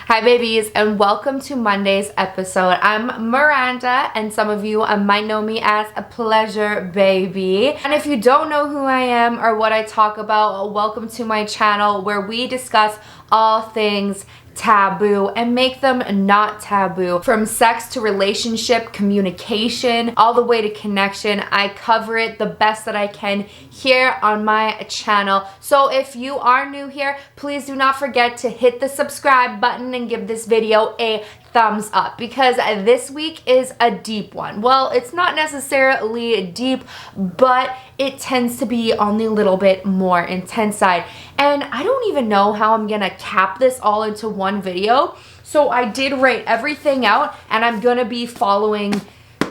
Hi babies, and welcome to Monday's episode. I'm Miranda, and some of you might know me as a Pleasurebhabiee. And if you don't know who I am or what I talk about, welcome to my channel where we discuss all things taboo and make them not taboo. From sex to relationship, communication, all the way to connection. I cover it the best that I can here on my channel. So if you are new here, please do not forget to hit the subscribe button and give this video a thumbs up, because this week is a deep one. Well, it's not necessarily deep, but it tends to be on the little bit more intense side. And I don't even know how I'm gonna cap this all into one video. So I did write everything out, and I'm gonna be following,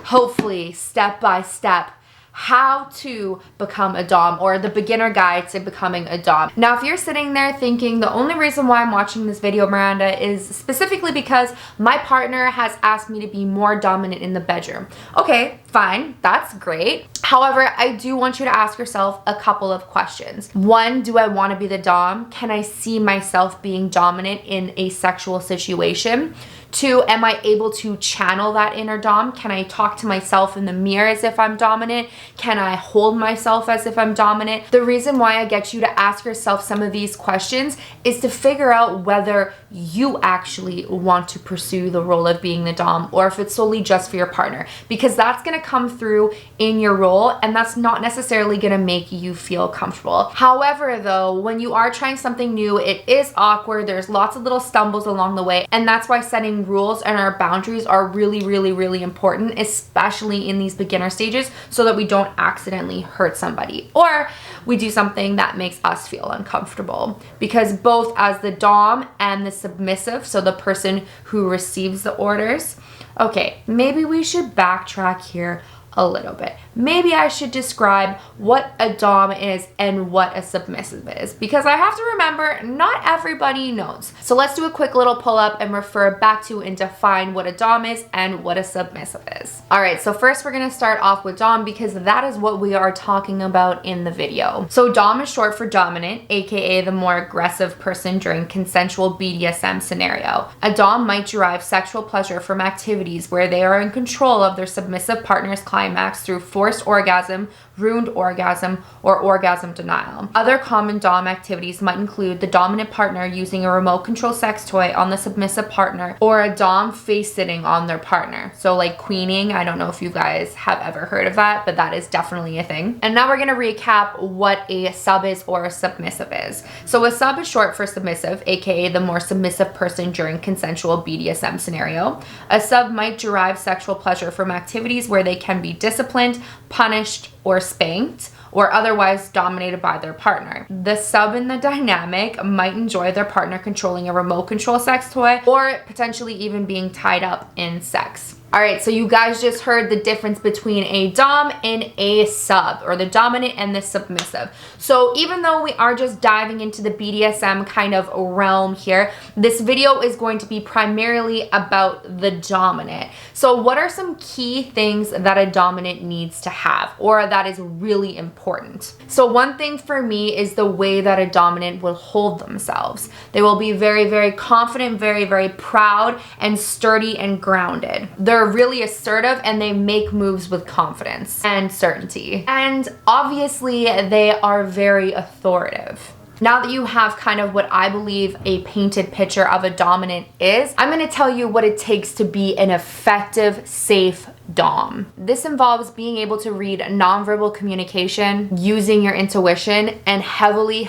hopefully, step by step, how to become a dom, or the beginner guide to becoming a dom. Now, if you're sitting there thinking the only reason why I'm watching this video, Miranda, is specifically because my partner has asked me to be more dominant in the bedroom. Okay, fine, that's great. However, I do want you to ask yourself a couple of questions. One, do I want to be the dom? Can I see myself being dominant in a sexual situation? Two, am I able to channel that inner dom? Can I talk to myself in the mirror as if I'm dominant? Can I hold myself as if I'm dominant? The reason why I get you to ask yourself some of these questions is to figure out whether you actually want to pursue the role of being the dom, or if it's solely just for your partner, because that's going to come through in your role, and that's not necessarily going to make you feel comfortable. However, though, when you are trying something new, it is awkward. There's lots of little stumbles along the way, and that's why setting rules and our boundaries are really important, especially in these beginner stages, so that we don't accidentally hurt somebody or we do something that makes us feel uncomfortable. Because both as the dom and the submissive, so the person who receives the orders, okay, maybe we should backtrack here a little bit. Maybe I should describe what a dom is and what a submissive is, because I have to remember not everybody knows. So let's do a quick little pull up and refer back to and define what a dom is and what a submissive is. All right, so first we're gonna start off with dom, because that is what we are talking about in the video. So dom is short for dominant, aka the more aggressive person during consensual BDSM scenario. A dom might derive sexual pleasure from activities where they are in control of their submissive partner's climax through forced orgasm, ruined orgasm, or orgasm denial. Other common dom activities might include the dominant partner using a remote control sex toy on the submissive partner, or a dom face sitting on their partner. So like queening, I don't know if you guys have ever heard of that, but that is definitely a thing. And now we're gonna recap what a sub is or a submissive is. So a sub is short for submissive, aka the more submissive person during consensual BDSM scenario. A sub might derive sexual pleasure from activities where they can be disciplined, punished, or spanked, or otherwise dominated by their partner. The sub in the dynamic might enjoy their partner controlling a remote control sex toy, or potentially even being tied up in sex. All right, so you guys just heard the difference between a dom and a sub, or the dominant and the submissive. So even though we are just diving into the BDSM kind of realm here, this video is going to be primarily about the dominant. So what are some key things that a dominant needs to have, or that is really important? So one thing for me is the way that a dominant will hold themselves. They will be very confident, very proud, and sturdy and grounded. They're really assertive, and they make moves with confidence and certainty. And obviously they are very authoritative. Now that you have kind of what I believe a painted picture of a dominant is, I'm going to tell you what it takes to be an effective, safe dom. This involves being able to read nonverbal communication, using your intuition, and heavily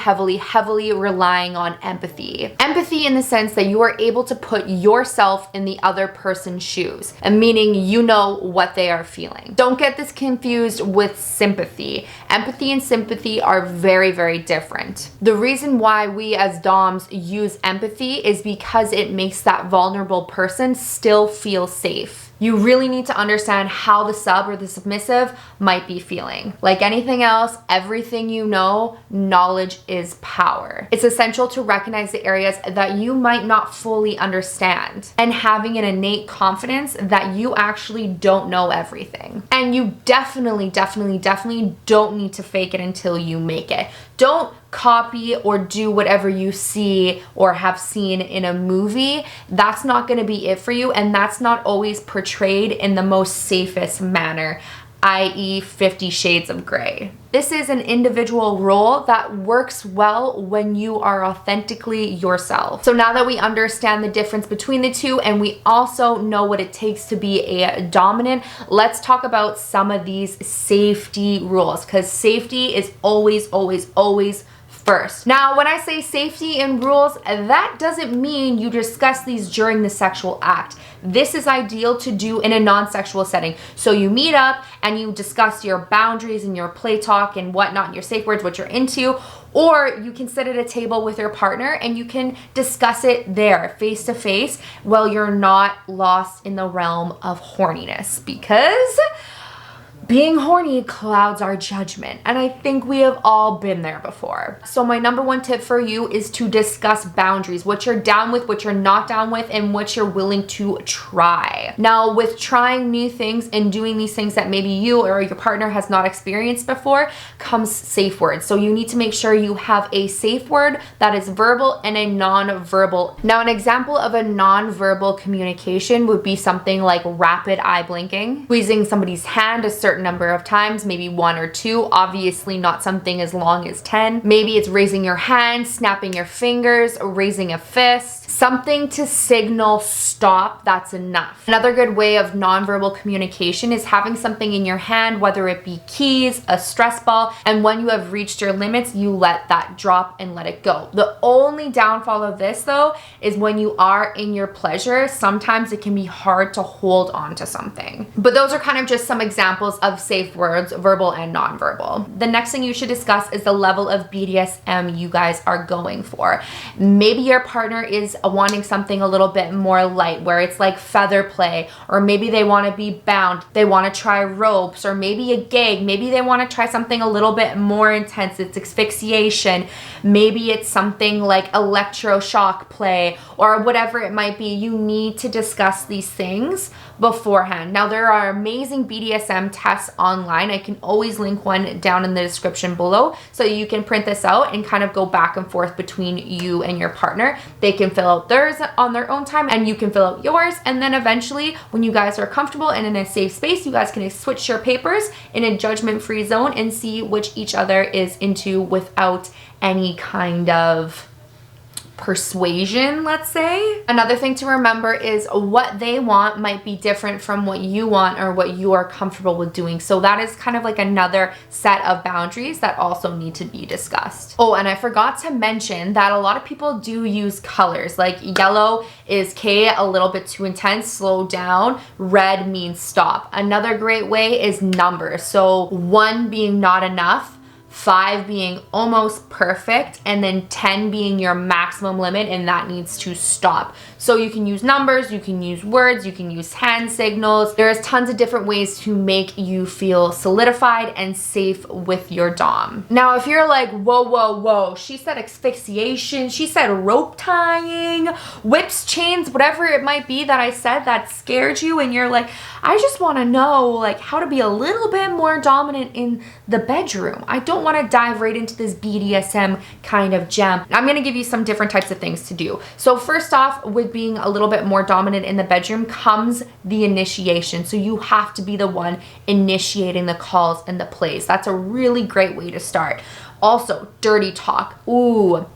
relying on empathy. Empathy in the sense that you are able to put yourself in the other person's shoes, and meaning you know what they are feeling. Don't get this confused with sympathy. Empathy and sympathy are very different. The reason why we as doms use empathy is because it makes that vulnerable person still feel safe. You really need to understand how the sub or the submissive might be feeling. Like anything else, everything you know, knowledge is power. It's essential to recognize the areas that you might not fully understand, and having an innate confidence that you actually don't know everything. And you definitely don't need to fake it until you make it. Don't copy or do whatever you see or have seen in a movie. That's not going to be it for you, and that's not always portrayed in the most safest manner, i.e. 50 Shades of Grey. This is an individual role that works well when you are authentically yourself. So now that we understand the difference between the two and we also know what it takes to be a dominant, let's talk about some of these safety rules, because safety is always, always, always first. Now, when I say safety and rules, that doesn't mean you discuss these during the sexual act. This is ideal to do in a non-sexual setting. So you meet up and you discuss your boundaries and your play talk and whatnot, and your safe words, what you're into, or you can sit at a table with your partner and you can discuss it there face to face while you're not lost in the realm of horniness, because being horny clouds our judgment, and I think we have all been there before. So my number one tip for you is to discuss boundaries, what you're down with, what you're not down with, and what you're willing to try. Now, with trying new things and doing these things that maybe you or your partner has not experienced before, comes safe words. So you need to make sure you have a safe word that is verbal and a non-verbal. Now, an example of a non-verbal communication would be something like rapid eye blinking, squeezing somebody's hand a certain number of times, maybe 1 or 2, obviously not something as long as 10. Maybe it's raising your hand, snapping your fingers, raising a fist, something to signal stop, that's enough. Another good way of nonverbal communication is having something in your hand, whether it be keys, a stress ball, and when you have reached your limits, you let that drop and let it go. The only downfall of this though is when you are in your pleasure, sometimes it can be hard to hold on to something. But those are kind of just some examples of safe words, verbal and nonverbal. The next thing you should discuss is the level of BDSM you guys are going for. Maybe your partner is wanting something a little bit more light, where it's like feather play, or maybe they want to be bound, they want to try ropes, or maybe a gag, maybe they want to try something a little bit more intense, it's asphyxiation, maybe it's something like electroshock play, or whatever it might be. You need to discuss these things beforehand. Now, there are amazing BDSM tests online. I can always link one down in the description below, so you can print this out and kind of go back and forth between you and your partner. They can fill out theirs on their own time and you can fill out yours, and then eventually when you guys are comfortable and in a safe space, you guys can switch your papers in a judgment-free zone and see which each other is into without any kind of persuasion, let's say. Another thing to remember is what they want might be different from what you want or what you are comfortable with doing. So that is kind of like another set of boundaries that also need to be discussed. Oh, and I forgot to mention that a lot of people do use colors. Like yellow is K, a little bit too intense, slow down. Red means stop. Another great way is numbers. So 1 being not enough, 5 being almost perfect, and then 10 being your maximum limit, and that needs to stop. So you can use numbers, you can use words, you can use hand signals. There's tons of different ways to make you feel solidified and safe with your dom. Now, if you're like, whoa, whoa, whoa, she said asphyxiation, she said rope tying, whips, chains, whatever it might be that I said that scared you, and you're like, I just want to know like how to be a little bit more dominant in the bedroom. I don't want to dive right into this BDSM kind of gem. I'm going to give you some different types of things to do. So first off, with being a little bit more dominant in the bedroom comes the initiation. So you have to be the one initiating the calls and the plays. That's a really great way to start. Also, dirty talk. Ooh,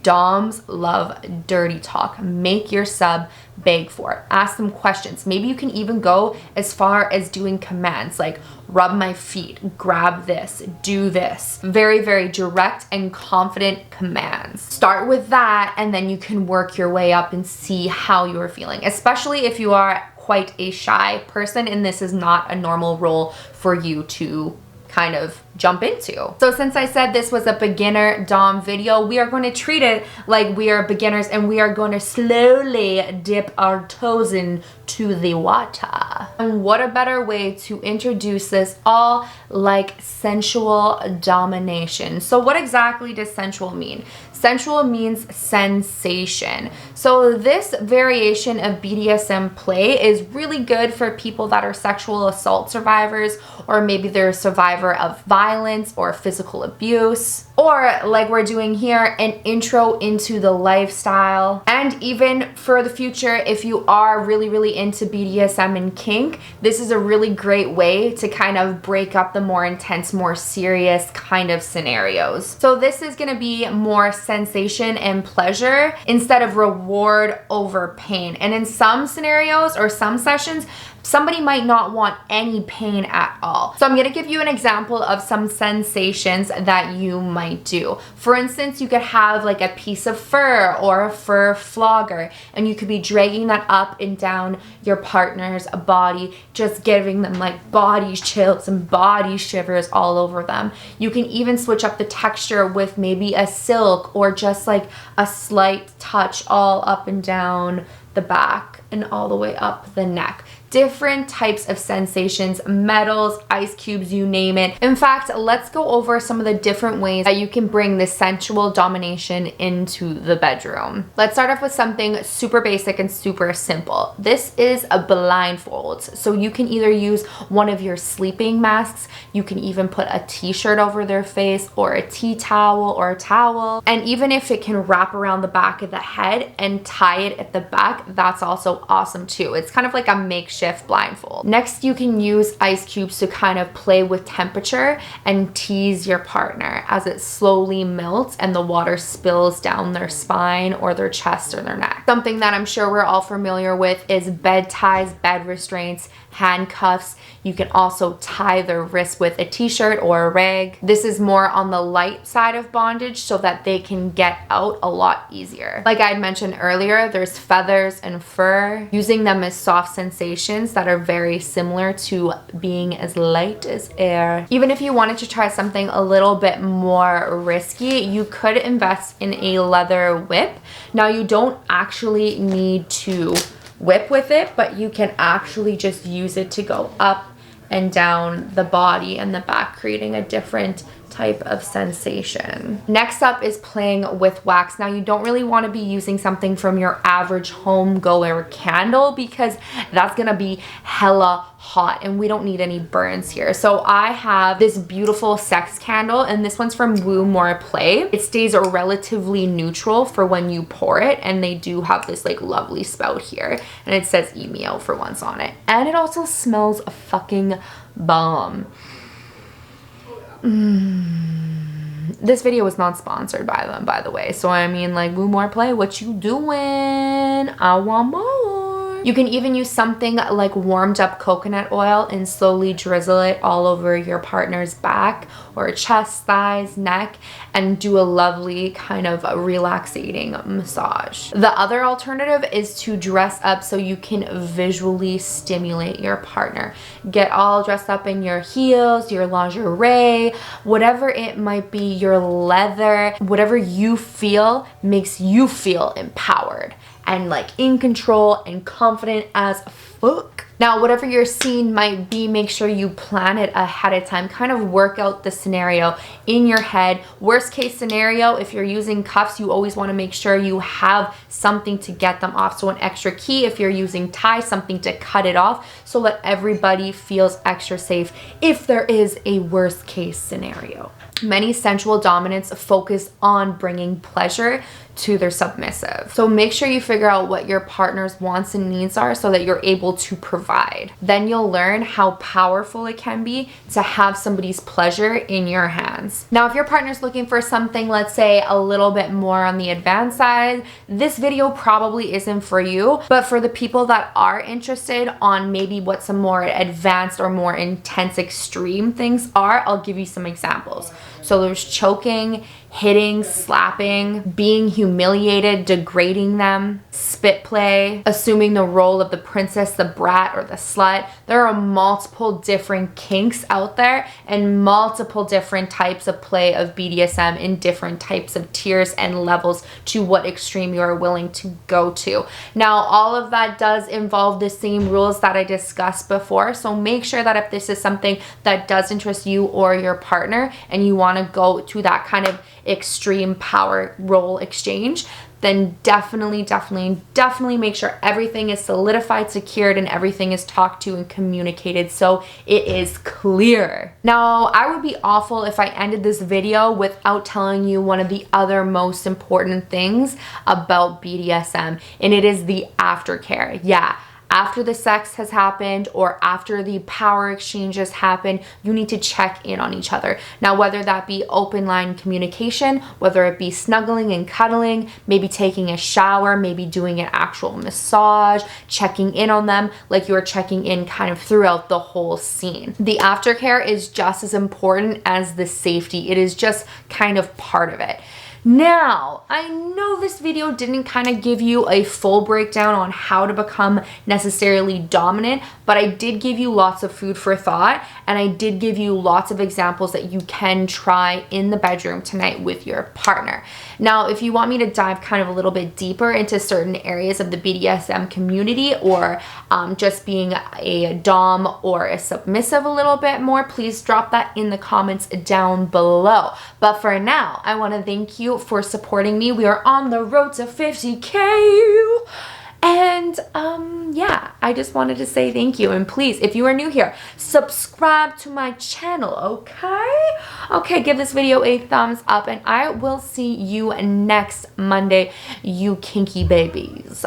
doms love dirty talk. Make your sub beg for it. Ask them questions. Maybe you can even go as far as doing commands like rub my feet, grab this, do this. Very, very direct and confident commands. Start with that, and then you can work your way up and see how you're feeling, especially if you are quite a shy person and this is not a normal role for you to kind of jump into. So since I said this was a beginner dom video, we are going to treat it like we are beginners and we are going to slowly dip our toes into the water. And what a better way to introduce this all like sensual domination. So what exactly does sensual mean? Sensual means sensation. So this variation of BDSM play is really good for people that are sexual assault survivors, or maybe they're a survivor of violence or physical abuse, or like we're doing here, an intro into the lifestyle. And even for the future, if you are really into BDSM and kink, this is a really great way to kind of break up the more intense, more serious kind of scenarios. So this is going to be more sensation and pleasure instead of reward over pain. And in some scenarios or some sessions, somebody might not want any pain at all. So I'm gonna give you an example of some sensations that you might do. For instance, you could have like a piece of fur or a fur flogger, and you could be dragging that up and down your partner's body, just giving them like body chills and body shivers all over them. You can even switch up the texture with maybe a silk or just like a slight touch all up and down the back and all the way up the neck. Different types of sensations, metals, ice cubes, you name it. In fact, let's go over some of the different ways that you can bring the sensual domination into the bedroom. Let's start off with something super basic and super simple. This is a blindfold. So you can either use one of your sleeping masks, you can even put a t-shirt over their face or a tea towel or a towel. And even if it can wrap around the back of the head and tie it at the back, that's also awesome too. It's kind of like a makeshift blindfold. Next, you can use ice cubes to kind of play with temperature and tease your partner as it slowly melts and the water spills down their spine or their chest or their neck. Something that I'm sure we're all familiar with is bed ties, bed restraints, handcuffs. You can also tie their wrist with a t-shirt or a rag. This is more on the light side of bondage so that they can get out a lot easier. Like I had mentioned earlier, there's feathers and fur. Using them as soft sensations that are very similar to being as light as air. Even if you wanted to try something a little bit more risky, you could invest in a leather whip. Now you don't actually need to whip with it, but you can actually just use it to go up and down the body and the back, creating a different type of sensation. Next up is playing with wax. Now you don't really want to be using something from your average home goer candle because that's gonna be hella hot and we don't need any burns here. So I have this beautiful sex candle, and this one's from Woo More Play. It stays relatively neutral for when you pour it, and they do have this like lovely spout here, and it says email for once on it, and it also smells a fucking bomb. This video was not sponsored by them, by the way. So I mean, like, Woo More Play, what you doing? I want more. You can even use something like warmed up coconut oil and slowly drizzle it all over your partner's back or chest, thighs, neck, and do a lovely kind of relaxating massage. The other alternative is to dress up so you can visually stimulate your partner. Get all dressed up in your heels, your lingerie, whatever it might be, your leather, whatever you feel makes you feel empowered and like in control and confident as fuck. Now, whatever your scene might be, make sure you plan it ahead of time. Kind of work out the scenario in your head. Worst case scenario, if you're using cuffs, you always want to make sure you have something to get them off. So an extra key. If you're using tie, something to cut it off so that everybody feels extra safe if there is a worst case scenario. Many sensual dominants focus on bringing pleasure to their submissive. So make sure you figure out what your partner's wants and needs are so that you're able to provide. Then you'll learn how powerful it can be to have somebody's pleasure in your hands. Now, if your partner's looking for something, let's say a little bit more on the advanced side, this video probably isn't for you. But for the people that are interested on maybe what some more advanced or more intense extreme things are, I'll give you some examples. So there's choking, hitting, slapping, being humiliated, degrading them, spit play, assuming the role of the princess, the brat, or the slut. There are multiple different kinks out there and multiple different types of play of BDSM in different types of tiers and levels to what extreme you are willing to go to. Now, all of that does involve the same rules that I discussed before. So make sure that if this is something that does interest you or your partner and you want want to go to that kind of extreme power role exchange, then definitely make sure everything is solidified, secured, and everything is talked to and communicated so it is clear. Now, I would be awful if I ended this video without telling you one of the other most important things about BDSM, and it is the aftercare. Yeah. After the sex has happened or after the power exchanges happen, you need to check in on each other. Now, whether that be open line communication, whether it be snuggling and cuddling, maybe taking a shower, maybe doing an actual massage, checking in on them like you're checking in kind of throughout the whole scene. The aftercare is just as important as the safety. It is just kind of part of it. Now, I know this video didn't kind of give you a full breakdown on how to become necessarily dominant, but I did give you lots of food for thought, and I did give you lots of examples that you can try in the bedroom tonight with your partner. Now, if you want me to dive kind of a little bit deeper into certain areas of the BDSM community, or just being a dom or a submissive a little bit more, please drop that in the comments down below. But for now, I want to thank you for supporting me. We are on the road to 50K. And yeah, I just wanted to say thank you. And please, if you are new here, subscribe to my channel, okay? Okay, give this video a thumbs up, and I will see you next Monday, you kinky babies.